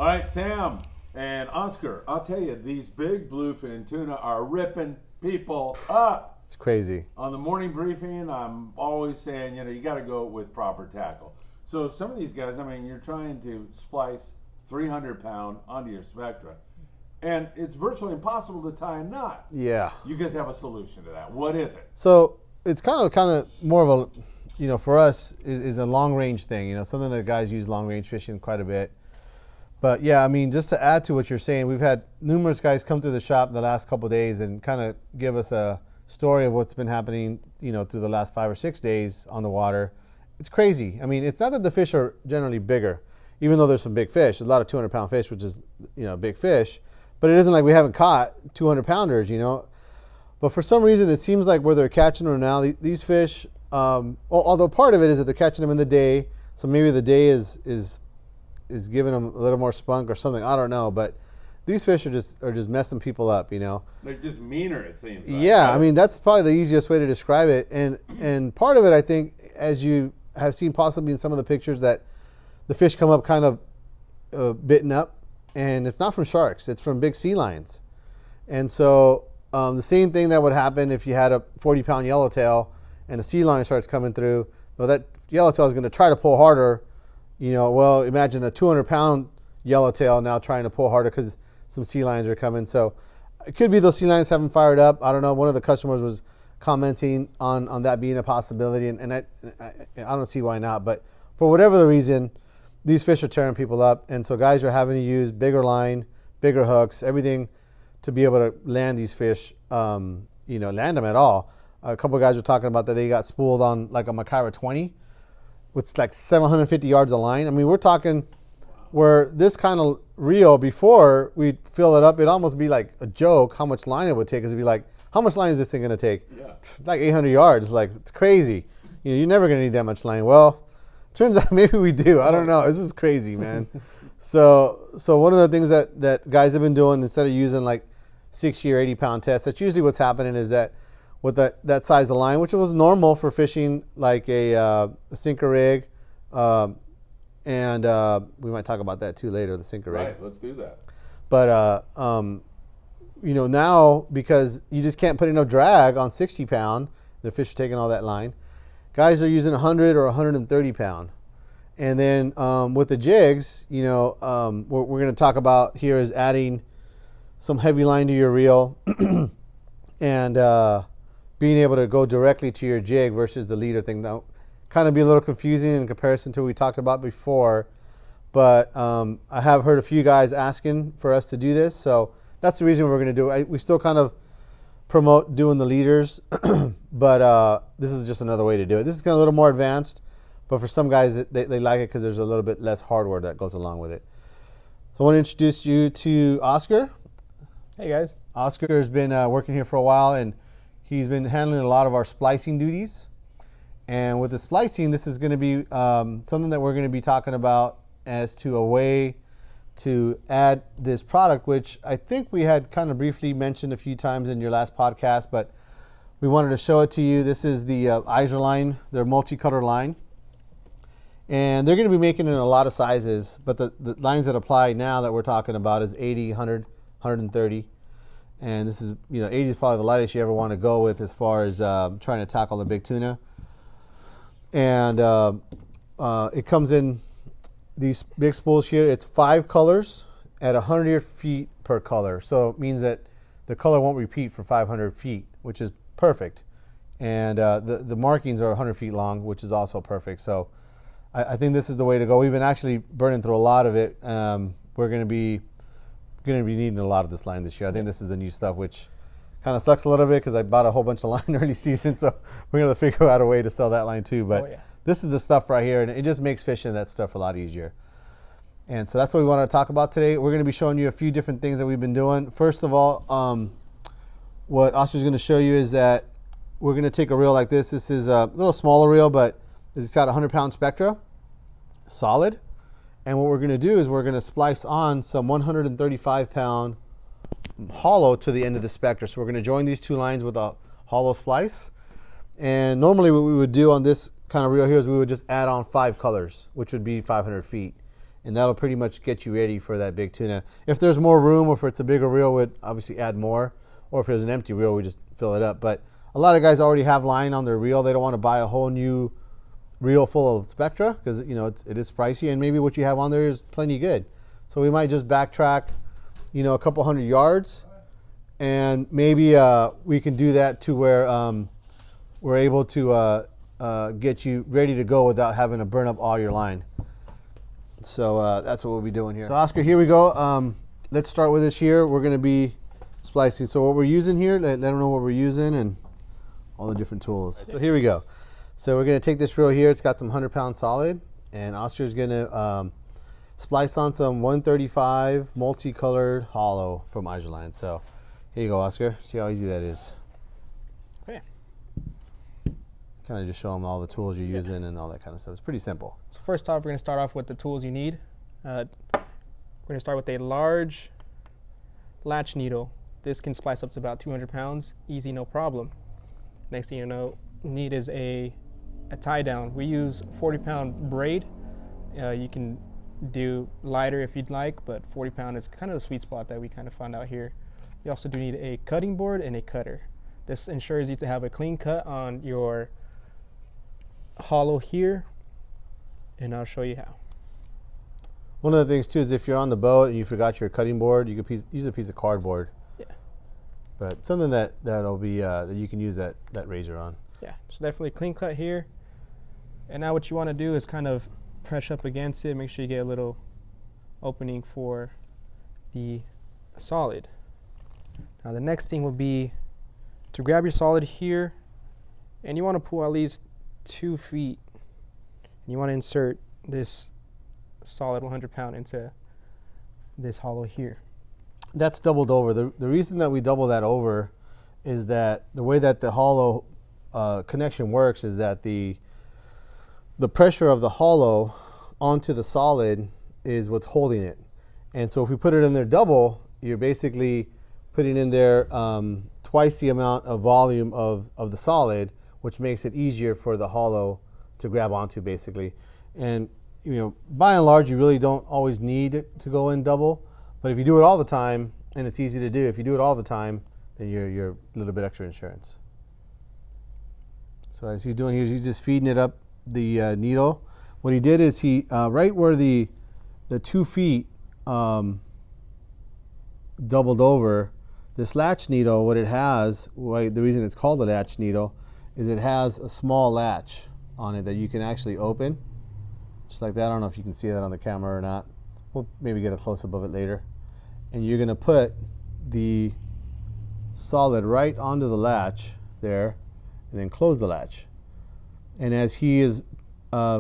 All right, Sam and Oscar, I'll tell you, these big bluefin tuna are ripping people up. It's crazy. On the morning briefing, I'm always saying, you got to go with proper tackle. So some of these guys, you're trying to splice 300 pound onto your spectra, and it's virtually impossible to tie a knot. Yeah. You guys have a solution to that. What is it? So it's kind of more of a, for us is a long range thing. Something that guys use long range fishing quite a bit. But yeah, just to add to what you're saying, we've had numerous guys come through the shop in the last couple of days and kind of give us a story of what's been happening, through the last 5 or 6 days on the water. It's crazy. It's not that the fish are generally bigger, even though there's some big fish. There's a lot of 200-pound fish, which is, big fish. But it isn't like we haven't caught 200-pounders, But for some reason, it seems like where they're catching them now, these fish, although part of it is that they're catching them in the day, so maybe the day is giving them a little more spunk or something. I don't know, but these fish are just messing people up, They're just meaner, it seems like. Yeah, that's probably the easiest way to describe it. And part of it, I think, as you have seen possibly in some of the pictures, that the fish come up kind of bitten up, and it's not from sharks, it's from big sea lions. And so the same thing that would happen if you had a 40-pound yellowtail and a sea lion starts coming through, well, that yellowtail is going to try to pull harder. Well, imagine a 200-pound yellowtail now trying to pull harder because some sea lions are coming. So it could be those sea lions haven't fired up. I don't know. One of the customers was commenting on that being a possibility, and I don't see why not. But for whatever the reason, these fish are tearing people up, and so guys are having to use bigger line, bigger hooks, everything to be able to land these fish, land them at all. A couple of guys were talking about that they got spooled on like a Macaira 20 with like 750 yards of line. We're talking where this kind of reel, before we'd fill it up, it'd almost be like a joke how much line it would take. It'd be like, how much line is this thing going to take? Yeah. Like 800 yards. Like, it's crazy. You're never going to need that much line. Well, turns out maybe we do. I don't know. This is crazy, man. So one of the things that guys have been doing, instead of using like 60 or 80-pound tests, that's usually what's happening, is that with that size of line, which was normal for fishing like a sinker rig, and we might talk about that too later, the sinker rig. Right, let's do that. But now, because you just can't put enough drag on 60-pound, the fish are taking all that line. Guys are using 100 or 130-pound. And then with the jigs, what we're going to talk about here is adding some heavy line to your reel and being able to go directly to your jig versus the leader thing. Now, kind of be a little confusing in comparison to what we talked about before, but I have heard a few guys asking for us to do this, so that's the reason we're going to do it. We still kind of promote doing the leaders, but this is just another way to do it. This is kind of a little more advanced, but for some guys, they like it because there's a little bit less hardware that goes along with it. So I want to introduce you to Oscar. Hey, guys. Oscar has been working here for a while, and he's been handling a lot of our splicing duties. And with the splicing, this is going to be something that we're going to be talking about as to a way to add this product, which I think we had kind of briefly mentioned a few times in your last podcast, but we wanted to show it to you. This is the Iser line, their multi-color line. And they're going to be making it in a lot of sizes, but the lines that apply now that we're talking about is 80, 100, 130. And this is, 80 is probably the lightest you ever want to go with as far as trying to tackle the big tuna. And it comes in these big spools here. It's 5 colors at 100 feet per color. So it means that the color won't repeat for 500 feet, which is perfect. And the markings are 100 feet long, which is also perfect. So I think this is the way to go. We've been actually burning through a lot of it. We're going to be needing a lot of this line this year. I think this is the new stuff, which kind of sucks a little bit because I bought a whole bunch of line early season, so we're going to figure out a way to sell that line too. But this is the stuff right here, and it just makes fishing that stuff a lot easier. And so that's what we want to talk about today. We're going to be showing you a few different things that we've been doing. First of all, what Oscar's going to show you is that we're going to take a reel like this. This is a little smaller reel, but it's got a 100-pound spectra, solid. And what we're going to do is we're going to splice on some 135-pound hollow to the end of the spectra. So we're going to join these two lines with a hollow splice. And normally what we would do on this kind of reel here is we would just add on 5 colors, which would be 500 feet. and that'll pretty much get you ready for that big tuna. If there's more room, or if it's a bigger reel, we'd obviously add more, or if there's an empty reel, we just fill it up. But a lot of guys already have line on their reel. They don't want to buy a whole new reel full of spectra because it is pricey, and maybe what you have on there is plenty good. So we might just backtrack, a couple 100 yards, and maybe we can do that to where we're able to get you ready to go without having to burn up all your line. So that's what we'll be doing here. So Oscar, here we go. Let's start with this here. We're going to be splicing. So what we're using here, let them know what we're using and all the different tools. So here we go. So we're going to take this reel here. It's got some 100-pound solid, and Oscar's going to splice on some 135 multicolored hollow from Iserline. So here you go, Oscar. See how easy that is. Okay. Kind of just show them all the tools you're using and all that kind of stuff. It's pretty simple. So first off, we're going to start off with the tools you need. We're going to start with a large latch needle. This can splice up to about 200 pounds. Easy, no problem. Next thing you need is a tie down. We use 40-pound braid. You can do lighter if you'd like, but 40-pound is kind of the sweet spot that we kind of found out here. You also do need a cutting board and a cutter. This ensures you to have a clean cut on your hollow here, and I'll show you how. One of the things too is if you're on the boat and you forgot your cutting board, you could use a piece of cardboard. Yeah. But something that'll be that you can use that razor on. Yeah, so definitely clean cut here. And now what you want to do is kind of press up against it, make sure you get a little opening for the solid. Now the next thing will be to grab your solid here, and you want to pull at least 2 feet. You want to insert this solid 100-pound into this hollow here. That's doubled over. The reason that we double that over is that the way that the hollow connection works is that the pressure of the hollow onto the solid is what's holding it. And so if we put it in there double, you're basically putting in there twice the amount of volume of the solid, which makes it easier for the hollow to grab onto basically. And by and large, you really don't always need to go in double, but if you do it all the time, and it's easy to do, if you do it all the time, then you're a little bit extra insurance. So as he's doing here, he's just feeding it up the needle. What he did is he, right where the 2 feet doubled over, this latch needle, what it has, the reason it's called a latch needle, is it has a small latch on it that you can actually open. Just like that. I don't know if you can see that on the camera or not. We'll maybe get a close-up of it later. And you're going to put the solid right onto the latch there and then close the latch. And as he is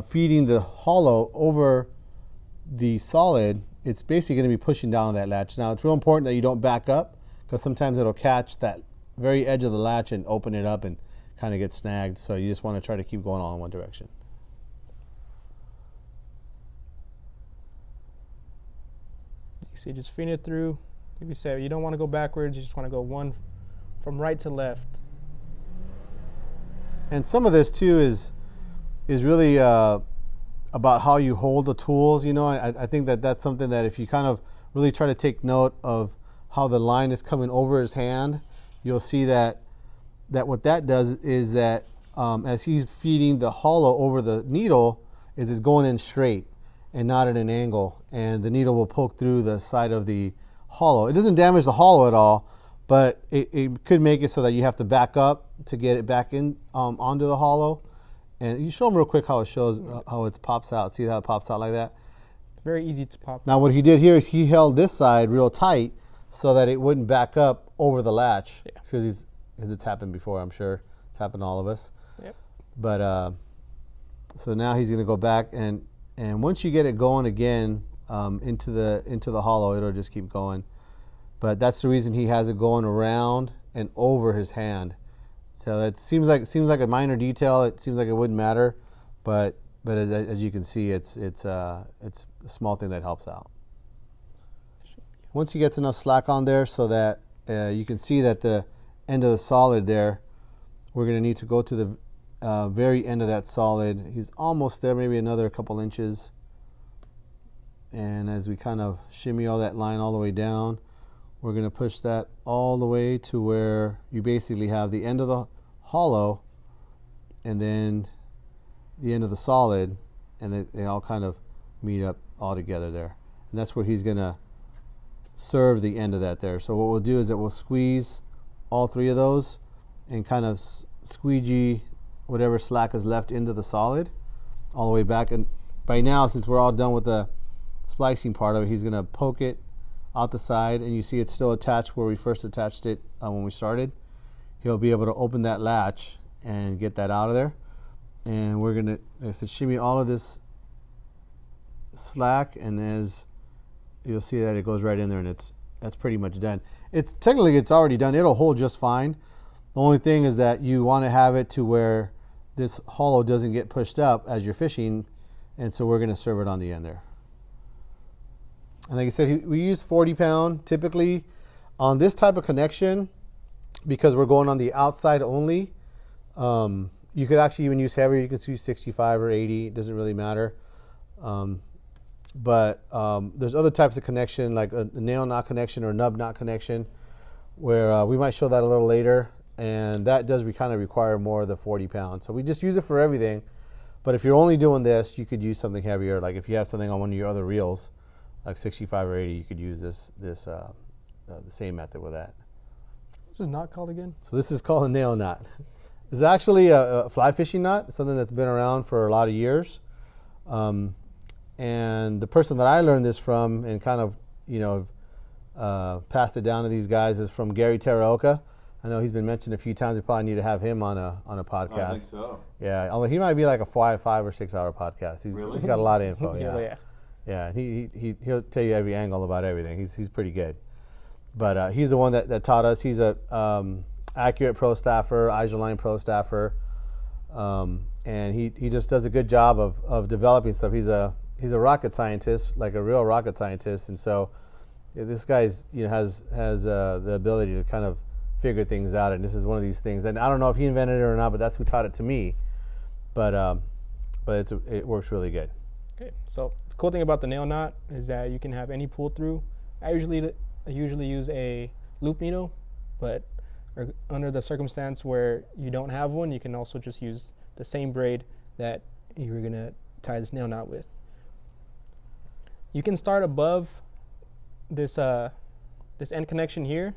feeding the hollow over the solid, it's basically going to be pushing down on that latch. Now, it's real important that you don't back up because sometimes it'll catch that very edge of the latch and open it up and kind of get snagged. So you just want to try to keep going all in one direction. So you just feed it through. Like we said, you don't want to go backwards. You just want to go one from right to left. And some of this too is really about how you hold the tools. I think that's something that if you kind of really try to take note of how the line is coming over his hand, you'll see that what that does is that as he's feeding the hollow over the needle, is it's going in straight and not at an angle, and the needle will poke through the side of the hollow. It doesn't damage the hollow at all, but it could make it so that you have to back up to get it back in onto the hollow. And you show them real quick how it shows how it pops out. See how it pops out like that? Very easy to pop. Now what he did here is he held this side real tight so that it wouldn't back up over the latch. Yeah. Because it's happened before, I'm sure. It's happened to all of us. Yep. But so now he's going to go back, and once you get it going again into the hollow, it'll just keep going. But that's the reason he has it going around and over his hand. So it seems like a minor detail. It seems like it wouldn't matter, but as you can see, it's a small thing that helps out. Once he gets enough slack on there so that you can see that the end of the solid there, we're going to need to go to the very end of that solid. He's almost there, maybe another couple inches. And as we kind of shimmy all that line all the way down, we're going to push that all the way to where you basically have the end of the hollow and then the end of the solid, and they all kind of meet up all together there. And that's where he's going to serve the end of that there. So what we'll do is that we'll squeeze all three of those and kind of squeegee whatever slack is left into the solid all the way back. And by now, since we're all done with the splicing part of it, he's going to poke it out the side, and you see it's still attached where we first attached it when we started. He'll be able to open that latch and get that out of there. And we're going to, like I said, shimmy all of this slack, and as you'll see that it goes right in there, and that's pretty much done. It's technically it's already done. It'll hold just fine. The only thing is that you want to have it to where this hollow doesn't get pushed up as you're fishing, and so we're going to serve it on the end there. And like I said, we use 40-pound typically on this type of connection because we're going on the outside only. You could actually even use heavier. You could use 65 or 80. It doesn't really matter. But there's other types of connection, like a nail knot connection or nub knot connection, where we might show that a little later. And that does kind of require more of the 40-pound. So we just use it for everything. But if you're only doing this, you could use something heavier. Like if you have something on one of your other reels, like 65 or 80, you could use the same method with that. What's this knot called again? So this is called a nail knot. It's actually a fly fishing knot, something that's been around for a lot of years. And the person that I learned this from and kind of, passed it down to these guys is from Gary Teraoka. I know he's been mentioned a few times. We probably need to have him on a podcast. I think so. Yeah, although he might be like a 5 or 6 hour podcast. He's got a lot of info. Yeah. Yeah, he'll tell you every angle about everything. He's pretty good. But he's the one that taught us. He's a Accurate pro staffer, Line pro staffer, and he just does a good job of developing stuff. He's a rocket scientist, like a real rocket scientist, and so this guy's has the ability to kind of figure things out. And this is one of these things. And I don't know if he invented it or not, but that's who taught it to me. But it works really good. Okay, so the cool thing about the nail knot is that you can have any pull through. I usually use a loop needle, but under the circumstance where you don't have one, you can also just use the same braid that you were gonna tie this nail knot with. You can start above this end connection here.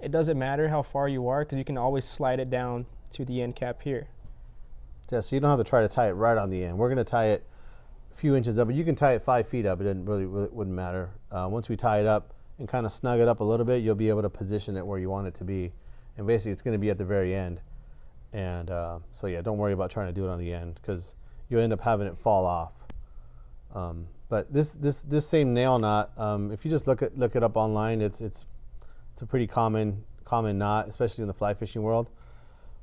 It doesn't matter how far you are because you can always slide it down to the end cap here. Yeah, so you don't have to try to tie it right on the end. We're going to tie it a few inches up, but you can tie it 5 feet up. It wouldn't matter. Once we tie it up and kind of snug it up a little bit, you'll be able to position it where you want it to be. And basically, it's going to be at the very end. And so yeah, don't worry about trying to do it on the end because you'll end up having it fall off. But this same nail knot, if you just look it up online, it's a pretty common knot, especially in the fly fishing world.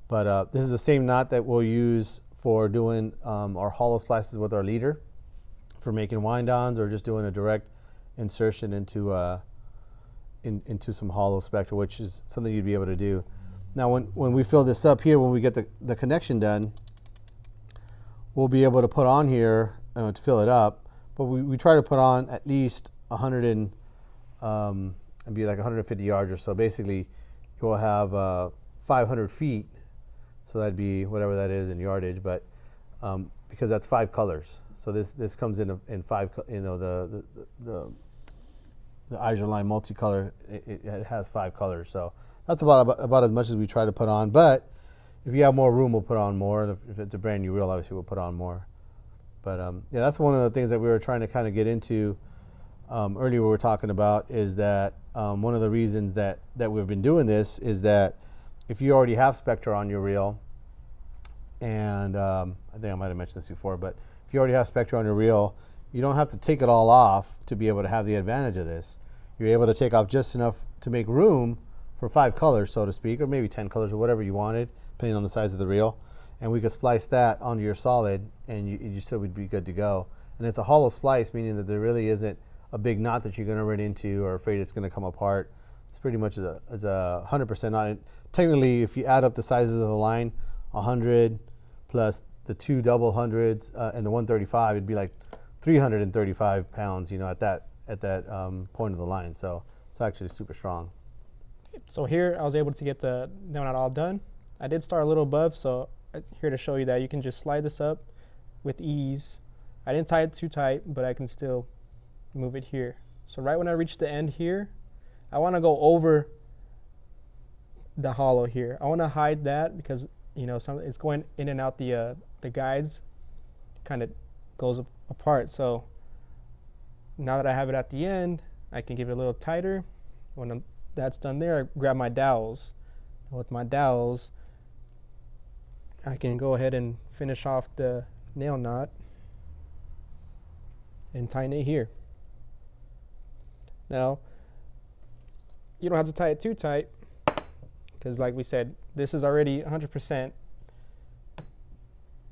But this is the same knot that we'll use for doing our hollow splices with our leader, for making wind-ons or just doing a direct insertion into some hollow spectra, which is something you'd be able to do. Now, when we fill this up here, when we get the connection done, we'll be able to put on here to fill it up. But we try to put on at least 100 and be like 150 yards or so. Basically, you'll have 500 feet. So that'd be whatever that is in yardage, but because that's 5 colors. So this comes in 5. The Line multicolor, it has 5 colors. So that's about as much as we try to put on. But if you have more room, we'll put on more. If it's a brand new reel, obviously we'll put on more. But yeah, that's one of the things that we were trying to kind of get into earlier. We were talking about is that one of the reasons that we've been doing this is that if you already have spectra on your reel, and I think I might have mentioned this before, but if you already have spectra on your reel, you don't have to take it all off to be able to have the advantage of this. You're able to take off just enough to make room for 5 colors, so to speak, or maybe 10 colors or whatever you wanted, depending on the size of the reel. And we could splice that onto your solid, and you still would be good to go. And it's a hollow splice, meaning that there really isn't a big knot that you're going to run into or afraid it's going to come apart. It's pretty much a 100% knot. Technically, if you add up the sizes of the line, 100 plus the 2 double hundreds and the 135, it'd be like 335 pounds, at that point of the line. So it's actually super strong. So here I was able to get the nail knot all done. I did start a little above, so I'm here to show you that you can just slide this up with ease. I didn't tie it too tight, but I can still move it here. So right when I reach the end here, I want to go over the hollow here. I want to hide that because it's going in and out the guides, kind of goes apart. So now that I have it at the end, I can give it a little tighter. When that's done there, I grab my dowels. With my dowels, I can go ahead and finish off the nail knot and tighten it here. Now, you don't have to tie it too tight because like we said, this is already 100%.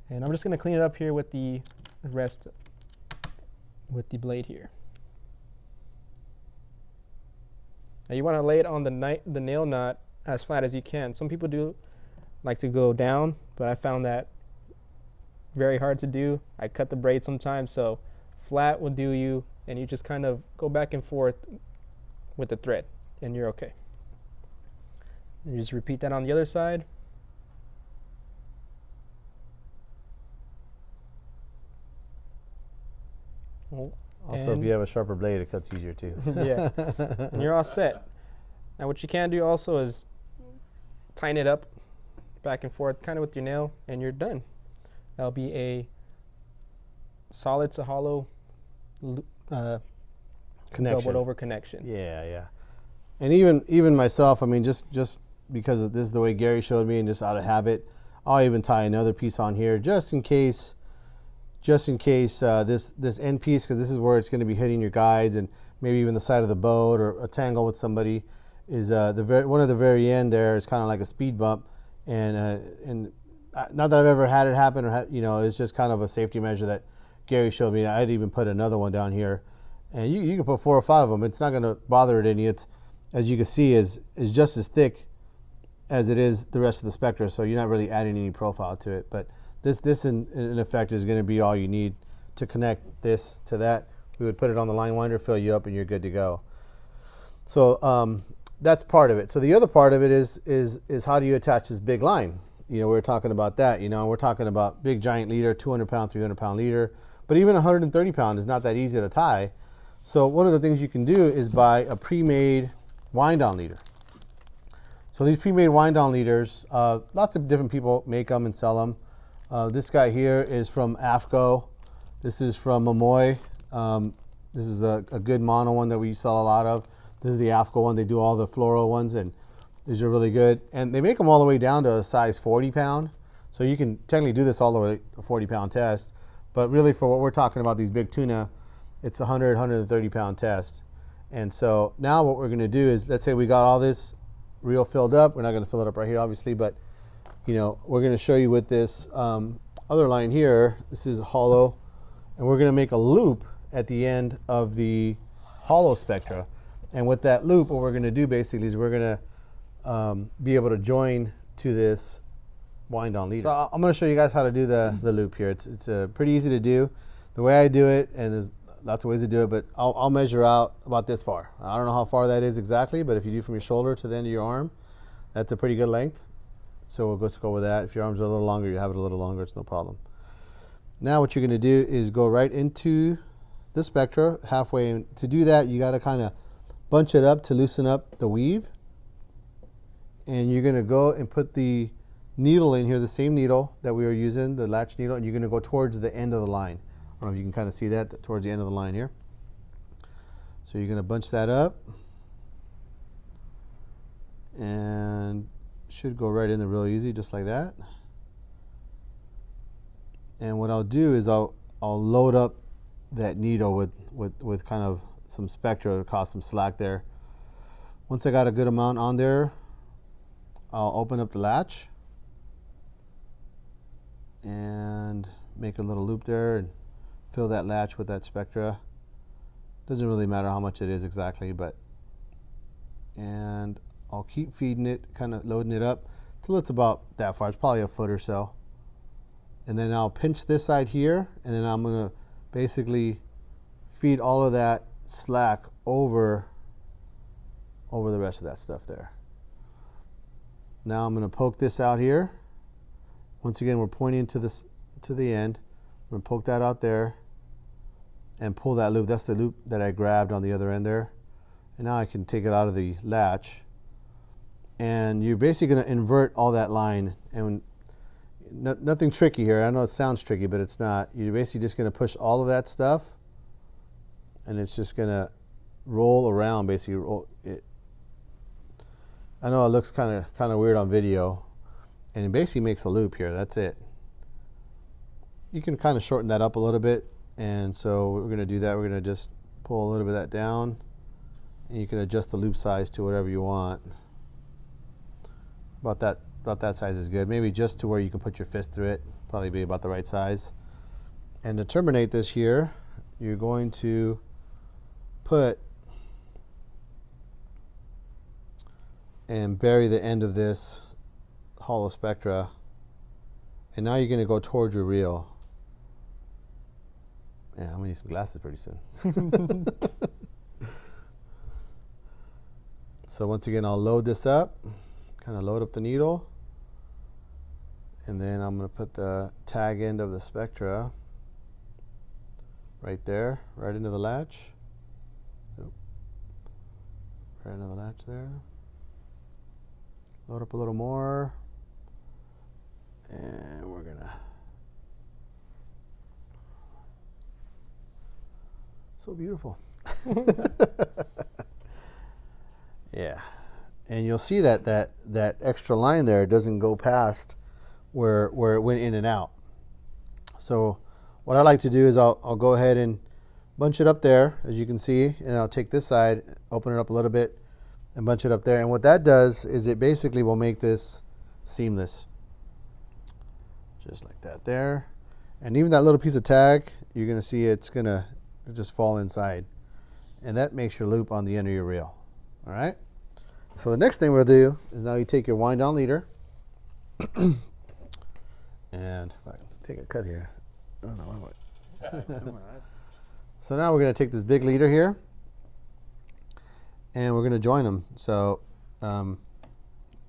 And I'm just going to clean it up here with the rest with the blade here. Now you want to lay it on the nail knot as flat as you can. Some people do like to go down, but I found that very hard to do. I cut the braid sometimes, so flat will do you, and you just kind of go back and forth with the thread, and you're okay. You just repeat that on the other side. Also, if you have a sharper blade, it cuts easier too. Yeah, and you're all set. Now what you can do also is tighten it up back and forth kind of with your nail, and you're done. That'll be a solid to hollow doubled over connection. Yeah. And even myself, I mean, just because this is the way Gary showed me and just out of habit, I'll even tie another piece on here just in case this end piece, because this is where it's going to be hitting your guides and maybe even the side of the boat or a tangle with somebody, is one of the very end there is kind of like a speed bump, and not that I've ever had it happen, or it's just kind of a safety measure that Gary showed me. I'd even put another one down here, and you can put 4 or 5 of them. It's not going to bother it any. It's, as you can see, is just as thick as it is the rest of the spectra, so you're not really adding any profile to it. But this in effect is going to be all you need to connect this to that. We would put it on the line winder, fill you up, and you're good to go. So that's part of it. So the other part of it is how do you attach this big line? We're talking about that. We're talking about big giant leader, 200 pound, 300 pound leader, but even 130 pound is not that easy to tie. So one of the things you can do is buy a pre-made wind down leader. So these pre-made wind down leaders, lots of different people make them and sell them. This guy here is from AFCO. This is from Momoy. This is a good mono one that we sell a lot of. This is the AFCO one. They do all the floral ones, and these are really good. And they make them all the way down to a size 40 pound. So you can technically do this all the way to a 40 pound test. But really for what we're talking about, these big tuna, it's 100, 130 pound test. And so now what we're going to do is, let's say we got all this reel filled up. We're not going to fill it up right here, obviously, but we're going to show you with this other line here. This is hollow, and we're going to make a loop at the end of the hollow spectra. And with that loop, what we're going to do basically is we're going to be able to join to this wind down leader. So I'm going to show you guys how to do the loop here. It's pretty easy to do. The way I do it, and there's lots of ways to do it, but I'll measure out about this far. I don't know how far that is exactly, but if you do from your shoulder to the end of your arm, that's a pretty good length. So we'll go with that. If your arms are a little longer, you have it a little longer, it's no problem. Now what you're going to do is go right into the spectra halfway. And to do that, you got to kind of bunch it up to loosen up the weave. And you're going to go and put the needle in here, the same needle that we were using, the latch needle, and you're going to go towards the end of the line. I don't know if you can kind of see that, towards the end of the line here. So you're going to bunch that up, and should go right in there real easy, just like that. And what I'll do is I'll load up that needle with kind of some spectra to cause some slack there. Once I got a good amount on there, I'll open up the latch and make a little loop there and fill that latch with that spectra. Doesn't really matter how much it is exactly, and I'll keep feeding it, kind of loading it up till it's about that far. It's probably a foot or so. And then I'll pinch this side here, and then I'm going to basically feed all of that slack over the rest of that stuff there. Now I'm going to poke this out here. Once again, we're pointing to the end. I'm going to poke that out there and pull that loop. That's the loop that I grabbed on the other end there. And now I can take it out of the latch. And you're basically going to invert all that line. And nothing tricky here. I know it sounds tricky, but it's not. You're basically just going to push all of that stuff, and it's just going to roll around, basically. I know it looks kind of weird on video, and it basically makes a loop here. That's it. You can kind of shorten that up a little bit, and so we're going to do that. We're going to just pull a little bit of that down, and you can adjust the loop size to whatever you want. About that size is good. Maybe just to where you can put your fist through it. Probably be about the right size. And to terminate this here, you're going to put and bury the end of this hollow spectra. And now you're going to go towards your reel. Yeah, I'm going to need some glasses pretty soon. So once again, I'll load this up. Kind of load up the needle, and then I'm going to put the tag end of the spectra right there, right into the latch. Right into the latch there. Load up a little more, and we're going to. So beautiful. Yeah. And you'll see that extra line there doesn't go past where it went in and out. So what I like to do is I'll go ahead and bunch it up there, as you can see, and I'll take this side, open it up a little bit, and bunch it up there. And what that does is it basically will make this seamless. Just like that there. And even that little piece of tag, you're going to see it's going to just fall inside. And that makes your loop on the end of your reel. All right? So the next thing we'll do is now you take your wind down leader, and if I can take a cut here. Oh, no, so now we're going to take this big leader here, and we're going to join them. So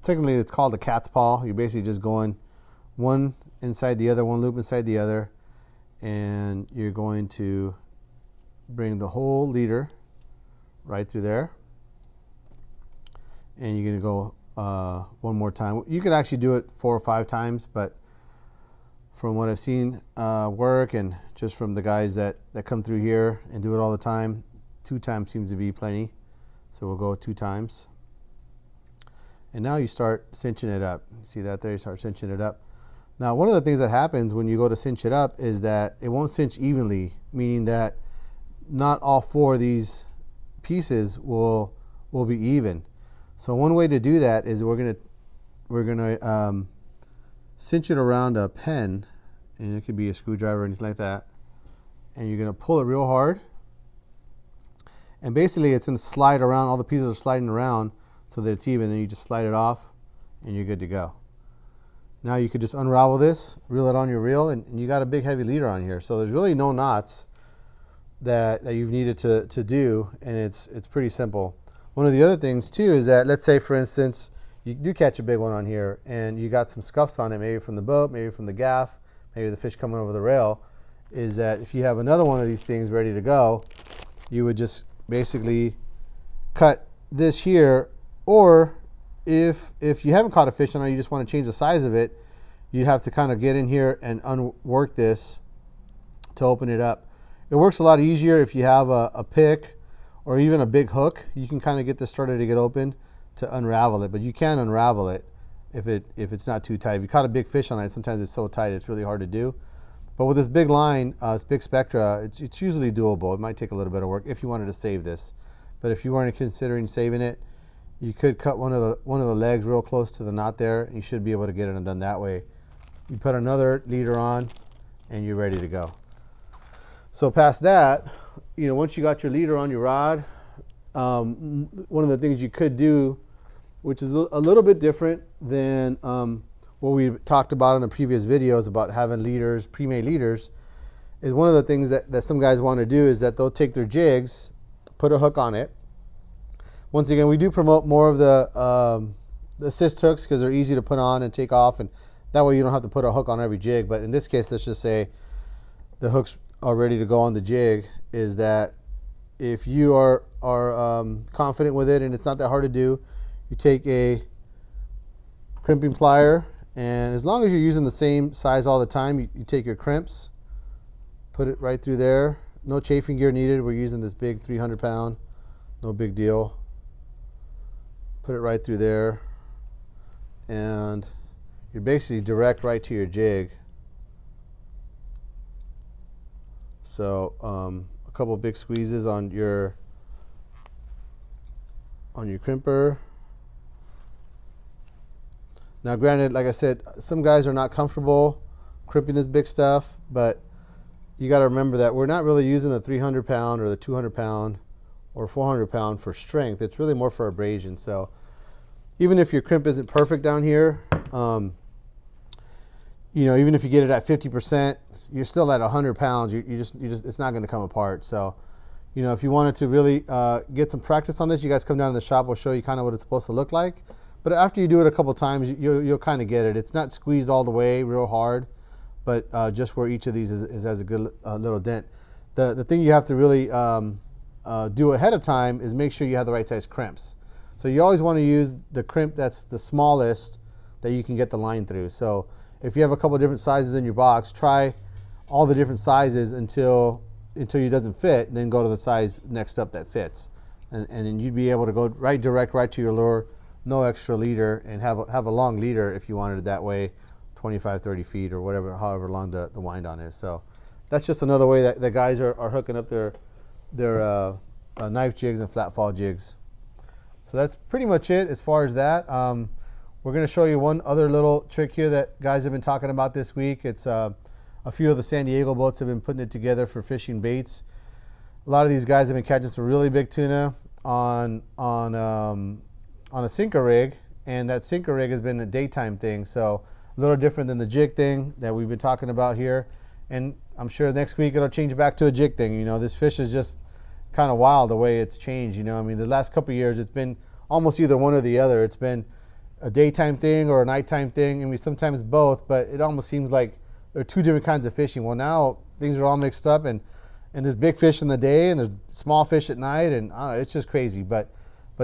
technically it's called a cat's paw. You're basically just going one inside the other, one loop inside the other, and you're going to bring the whole leader right through there. And you're going to go one more time. You can actually do it 4 or 5 times, but from what I've seen work, and just from the guys that come through here and do it all the time, 2 times seems to be plenty. So we'll go 2 times. And now you start cinching it up. You see that there? You start cinching it up. Now, one of the things that happens when you go to cinch it up is that it won't cinch evenly, meaning that not all 4 of these pieces will be even. So one way to do that is we're gonna cinch it around a pen, and it could be a screwdriver or anything like that. And you're gonna pull it real hard, and basically it's gonna slide around. All the pieces are sliding around so that it's even, and you just slide it off, and you're good to go. Now you could just unravel this, reel it on your reel, and you got a big heavy leader on here. So there's really no knots that you've needed to do, and it's pretty simple. One of the other things too is that, let's say for instance, you do catch a big one on here and you got some scuffs on it, maybe from the boat, maybe from the gaff, maybe the fish coming over the rail, is that if you have another one of these things ready to go, you would just basically cut this here, or if you haven't caught a fish on it, you just want to change the size of it, you'd have to kind of get in here and unwork this to open it up. It works a lot easier if you have a pick or even a big hook. You can kind of get this started to get open to unravel it, but you can unravel it if it's not too tight. If you caught a big fish on it, sometimes it's so tight it's really hard to do. But with this big line, this big spectra, it's usually doable. It might take a little bit of work if you wanted to save this. But if you weren't considering saving it, you could cut one of the legs real close to the knot there, and you should be able to get it undone that way. You put another leader on, and you're ready to go. So past that, once you got your leader on your rod, one of the things you could do, which is a little bit different than what we talked about in the previous videos about having leaders, pre-made leaders, is one of the things that some guys want to do is that they'll take their jigs, put a hook on it. Once again, we do promote more of the assist hooks because they're easy to put on and take off, and that way you don't have to put a hook on every jig. But in this case, let's just say the hooks are ready to go on the jig, is that if you are confident with it and it's not that hard to do, you take a crimping plier, and as long as you're using the same size all the time, you take your crimps, put it right through there. No chafing gear needed. We're using this big 300 pound, no big deal. Put it right through there, and you're basically direct right to your jig. So a couple big squeezes on your crimper. Now granted, like I said, some guys are not comfortable crimping this big stuff, but you got to remember that we're not really using the 300 pound or the 200 pound or 400 pound for strength. It's really more for abrasion. So even if your crimp isn't perfect down here, you know, even if you get it at 50%, you're still at 100 pounds. You just it's not going to come apart. So, you know, if you wanted to really get some practice on this, you guys come down to the shop. We'll show you kind of what it's supposed to look like. But after you do it a couple times, you'll kind of get it. It's not squeezed all the way real hard, but just where each of these has a good little dent. The thing you have to really do ahead of time is make sure you have the right size crimps. So you always want to use the crimp that's the smallest that you can get the line through. So if you have a couple different sizes in your box, try all the different sizes until it doesn't fit, and then go to the size next up that fits. And then you'd be able to go direct right to your lure, no extra leader, and have a long leader if you wanted it that way, 25, 30 feet or whatever, however long the wind on is. So that's just another way that the guys are hooking up their knife jigs and flat fall jigs. So that's pretty much it as far as that. We're going to show you one other little trick here that guys have been talking about this week. It's a few of the San Diego boats have been putting it together for fishing baits. A lot of these guys have been catching some really big tuna on a sinker rig, and that sinker rig has been a daytime thing, so a little different than the jig thing that we've been talking about here. And I'm sure next week it'll change back to a jig thing. You know, this fish is just kind of wild the way it's changed. You know, I mean, the last couple of years it's been almost either one or the other. It's been a daytime thing or a nighttime thing. I mean, sometimes both, but it almost seems like there are two different kinds of fishing. Well, now things are all mixed up, and there's big fish in the day and there's small fish at night, and it's just crazy. But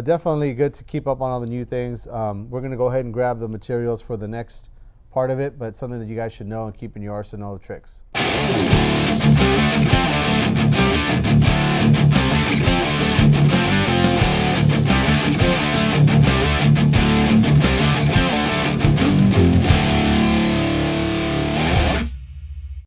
definitely good to keep up on all the new things. We're going to go ahead and grab the materials for the next part of it, but something that you guys should know and keep in your arsenal of tricks.